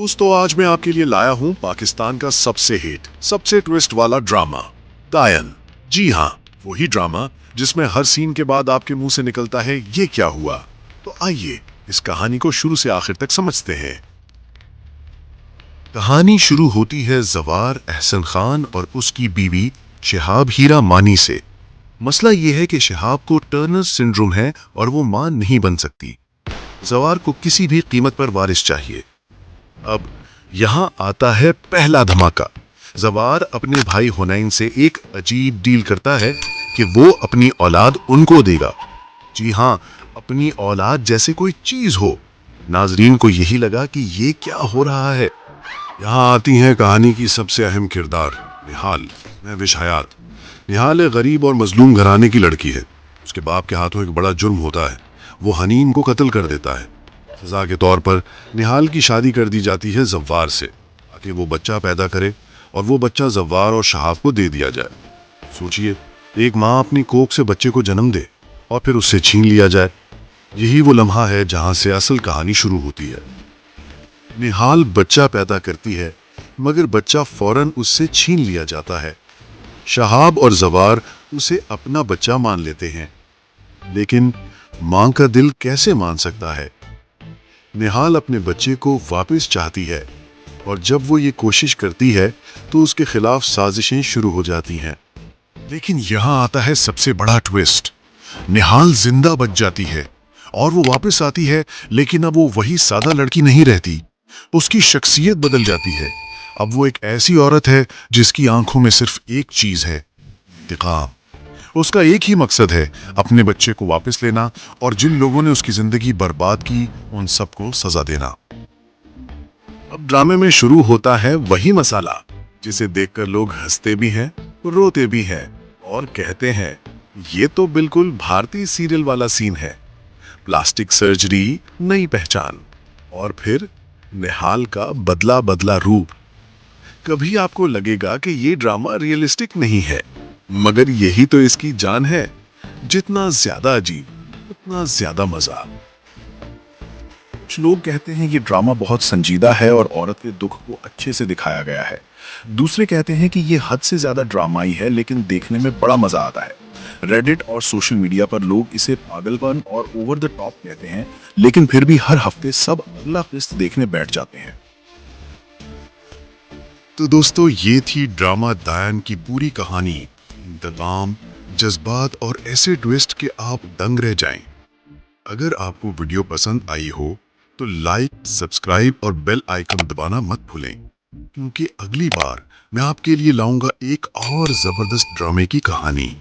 दोस्तों, आज मैं आपके लिए लाया हूं पाकिस्तान का सबसे हिट, सबसे ट्विस्ट वाला ड्रामा दायन। जी हाँ, वही ड्रामा जिसमें हर सीन के बाद आपके मुंह से निकलता है ये क्या हुआ। तो आइए इस कहानी को शुरू से आखिर तक समझते हैं। कहानी शुरू होती है जवार एहसन खान और उसकी बीवी शहाब हीरा मानी से। मसला ये है कि शहाब को टर्नर सिंड्रोम है और वो मां नहीं बन सकती। जवार को किसी भी कीमत पर वारिस चाहिए। अब यहाँ आता है पहला धमाका। जवार अपने भाई हुनैन से एक अजीब डील करता है कि वो अपनी औलाद उनको देगा। जी हाँ, अपनी औलाद जैसे कोई चीज हो। नाजरीन को यही लगा कि ये क्या हो रहा है। यहाँ आती है कहानी की सबसे अहम किरदार, निहाल महविश हयात। निहाल एक गरीब और मजलूम घराने की लड़की है। उसके बाप के हाथों एक बड़ा जुर्म होता है, वो हनीन को कत्ल कर देता है। सजा के तौर पर निहाल की शादी कर दी जाती है जव्वार से, ताकि वो बच्चा पैदा करे और वो बच्चा जव्वार और शहाब को दे दिया जाए। सोचिए, एक माँ अपनी कोख से बच्चे को जन्म दे और फिर उससे छीन लिया जाए। यही वो लम्हा है जहाँ से असल कहानी शुरू होती है। निहाल बच्चा पैदा करती है, मगर बच्चा फौरन उससे छीन लिया जाता है। शहाब और जवार उसे अपना बच्चा मान लेते हैं, लेकिन माँ का दिल कैसे मान सकता है। निहाल अपने बच्चे को वापस चाहती है, और जब वो ये कोशिश करती है तो उसके खिलाफ साजिशें शुरू हो जाती हैं। लेकिन यहाँ आता है सबसे बड़ा ट्विस्ट। निहाल जिंदा बच जाती है और वो वापस आती है, लेकिन अब वो वही सादा लड़की नहीं रहती। उसकी शख्सियत बदल जाती है। अब वो एक ऐसी औरत है जिसकी आंखों में सिर्फ एक चीज है, इंतकाम। उसका एक ही मकसद है, अपने बच्चे को वापस लेना और जिन लोगों ने उसकी जिंदगी बर्बाद की उन सबको सजा देना। अब ड्रामे में शुरू होता है वही मसाला जिसे देखकर लोग हंसते भी हैं, रोते भी हैं और कहते हैं ये तो बिल्कुल भारतीय सीरियल वाला सीन है। प्लास्टिक सर्जरी, नई पहचान और फिर निहाल का बदला बदला रूप। कभी आपको लगेगा कि ये ड्रामा रियलिस्टिक नहीं है, मगर यही तो इसकी जान है। जितना ज्यादा अजीब उतना ज्यादा मजा। कुछ लोग कहते हैं ये ड्रामा बहुत संजीदा है और औरत के दुख को अच्छे से दिखाया गया है। दूसरे कहते हैं कि ये हद से ज्यादा ड्रामाई है, लेकिन देखने में बड़ा मजा आता है। रेडिट और सोशल मीडिया पर लोग इसे पागलपन और ओवर द टॉप कहते हैं, लेकिन फिर भी हर हफ्ते सब अगला किस्त देखने बैठ जाते हैं। तो दोस्तों, ये थी ड्रामा दायन की पूरी कहानी। इंतकाम, जज्बात और ऐसे ट्विस्ट कि आप दंग रह जाएं। अगर आपको वीडियो पसंद आई हो तो लाइक, सब्सक्राइब और बेल आइकन दबाना मत भूलें, क्योंकि अगली बार मैं आपके लिए लाऊंगा एक और जबरदस्त ड्रामे की कहानी।